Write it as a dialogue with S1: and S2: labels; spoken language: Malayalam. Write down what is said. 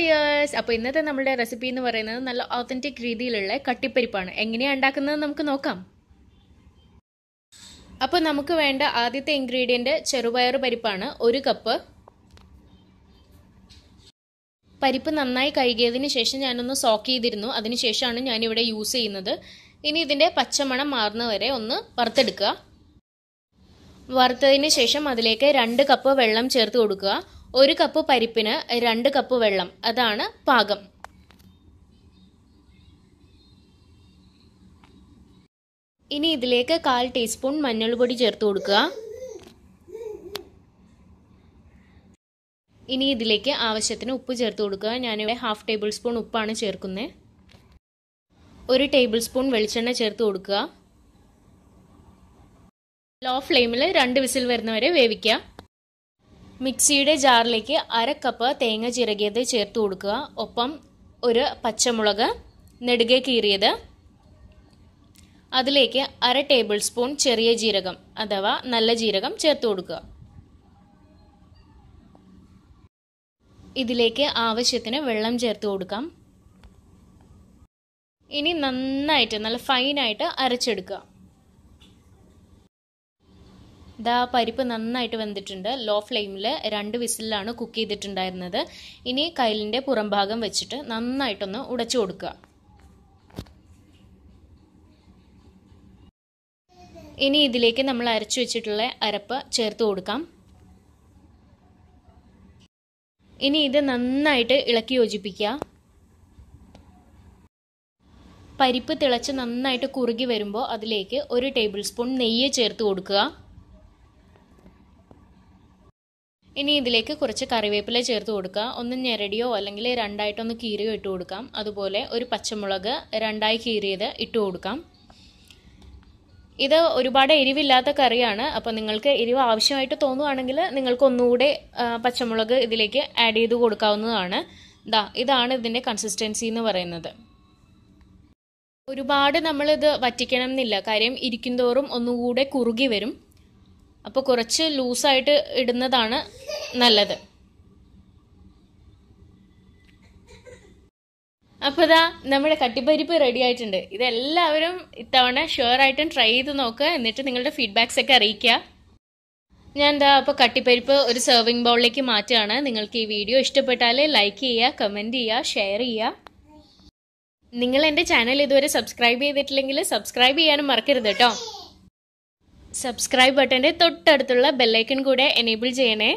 S1: dears, അപ്പോൾ ഇന്നത്തെ നമ്മുടെ റെസിപ്പി എന്ന് പറയുന്നത് നല്ല ഒതന്റിക് രീതിയിലുള്ള കട്ടിപ്പരിപ്പാണ്. എങ്ങനെയാണ് ഉണ്ടാക്കുന്നത് നമുക്ക് നോക്കാം. അപ്പോൾ നമുക്ക് വേണ്ട ആദ്യത്തെ ഇൻഗ്രീഡിയന്റ് ചെറുപയർ പരിപ്പാണ്. 1 കപ്പ്. പരിപ്പ് നന്നായി കഴുകിയതിന് ശേഷം ഞാനൊന്ന് സോക്ക് ചെയ്തിരുന്നു. അതിനുശേഷമാണ് ഞാൻ ഇവിടെ യൂസ് ചെയ്യുന്നത്. ഇനി ഇതിന്റെ പച്ചമണം മാറുന്നവരെ ഒന്ന് വറുത്തെടുക്കുക. വറുത്തതിന് ശേഷം അതിലേക്ക് 2 കപ്പ് വെള്ളം ചേർത്ത് കൊടുക്കുക. 1 കപ്പ് പരിപ്പിന് 2 കപ്പ് വെള്ളം, അതാണ് പാകം. ഇനി ഇതിലേക്ക് 1/4 ടീസ്പൂൺ മഞ്ഞൾപ്പൊടി ചേർത്ത് കൊടുക്കുക. ഇനി ഇതിലേക്ക് ആവശ്യത്തിന് ഉപ്പ് ചേർത്ത് കൊടുക്കുക. ഞാനിവിടെ 1/2 ടേബിൾ സ്പൂൺ ഉപ്പാണ് ചേർക്കുന്നത്. 1 ടേബിൾ സ്പൂൺ വെളിച്ചെണ്ണ ചേർത്ത് കൊടുക്കുക. ലോ ഫ്ലെയിമിൽ 2 വിസിൽ വരുന്നവരെ വേവിക്കുക. മിക്സിയുടെ ജാറിലേക്ക് 1/2 കപ്പ് തേങ്ങ ചിരകിയത് ചേർത്ത് കൊടുക്കുക. ഒപ്പം 1 പച്ചമുളക് നെടുകെ കീറിയത്, അതിലേക്ക് 1/2 ടേബിൾ സ്പൂൺ ചെറിയ ജീരകം അഥവാ നല്ല ജീരകം ചേർത്ത് കൊടുക്കുക. ഇതിലേക്ക് ആവശ്യത്തിന് വെള്ളം ചേർത്ത് കൊടുക്കാം. ഇനി നന്നായിട്ട് നല്ല ഫൈനായിട്ട് അരച്ചെടുക്കുക. ദാ പരിപ്പ് നന്നായിട്ട് വെന്തിട്ടുണ്ട്. ലോ ഫ്ലെയിമിൽ 2 വിസിലാണ് കുക്ക് ചെയ്തിട്ടുണ്ടായിരുന്നത്. ഇനി കൈലിൻ്റെ പുറം ഭാഗം വെച്ചിട്ട് നന്നായിട്ടൊന്ന് ഉടച്ചു കൊടുക്കുക. ഇനി ഇതിലേക്ക് നമ്മൾ അരച്ചു വെച്ചിട്ടുള്ള അരപ്പ് ചേർത്ത് കൊടുക്കാം. ഇനി ഇത് നന്നായിട്ട് ഇളക്കി യോജിപ്പിക്കുക. പരിപ്പ് തിളച്ച് നന്നായിട്ട് കുറുകി വരുമ്പോൾ അതിലേക്ക് 1 ടേബിൾ സ്പൂൺ നെയ്യ് ചേർത്ത് കൊടുക്കുക. ഇനി ഇതിലേക്ക് കുറച്ച് കറിവേപ്പില ചേർത്ത് കൊടുക്കുക. ഒന്ന് ഞെരടിയോ അല്ലെങ്കിൽ 2ആയിട്ടൊന്ന് കീറിയോ ഇട്ട് കൊടുക്കാം. അതുപോലെ 1 പച്ചമുളക് 2ആയി കീറിയത് ഇട്ട് കൊടുക്കാം. ഇത് ഒരുപാട് എരിവില്ലാത്ത കറിയാണ്. അപ്പോൾ നിങ്ങൾക്ക് എരിവ് ആവശ്യമായിട്ട് തോന്നുവാണെങ്കിൽ നിങ്ങൾക്ക് ഒന്നുകൂടെ പച്ചമുളക് ഇതിലേക്ക് ആഡ് ചെയ്ത് കൊടുക്കാവുന്നതാണ്. ഇതാണ് ഇതിൻ്റെ കൺസിസ്റ്റൻസി എന്ന് പറയുന്നത്. ഒരുപാട് നമ്മളിത് വറ്റിക്കണം എന്നില്ല, കാര്യം ഇരിക്കുന്തോറും ഒന്നുകൂടെ കുറുകി വരും. അപ്പോൾ കുറച്ച് ലൂസായിട്ട് ഇടുന്നതാണ് നല്ലത്. അപ്പോൾ ഇതാ നമ്മുടെ കട്ടിപ്പരിപ്പ് റെഡി ആയിട്ടുണ്ട്. ഇതെല്ലാവരും ഇത്തവണ ഷുവറായിട്ടും ട്രൈ ചെയ്ത് നോക്കുക. എന്നിട്ട് നിങ്ങളുടെ ഫീഡ്ബാക്സ് ഒക്കെ അറിയിക്കുക. ഞാൻ അപ്പോൾ കട്ടിപ്പരിപ്പ് ഒരു സെർവിങ് ബൗളിലേക്ക് മാറ്റുകയാണ്. നിങ്ങൾക്ക് ഈ വീഡിയോ ഇഷ്ടപ്പെട്ടാൽ ലൈക്ക് ചെയ്യുക, കമൻറ്റ് ചെയ്യുക, ഷെയർ ചെയ്യുക. നിങ്ങൾ എൻ്റെ ചാനൽ ഇതുവരെ സബ്സ്ക്രൈബ് ചെയ്തിട്ടില്ലെങ്കിൽ സബ്സ്ക്രൈബ് ചെയ്യാനും മറക്കരുത് കേട്ടോ. സബ്സ്ക്രൈബ് ബട്ടൻ്റെ തൊട്ടടുത്തുള്ള ബെല്ലൈക്കൺ കൂടെ എനേബിൾ ചെയ്യണേ.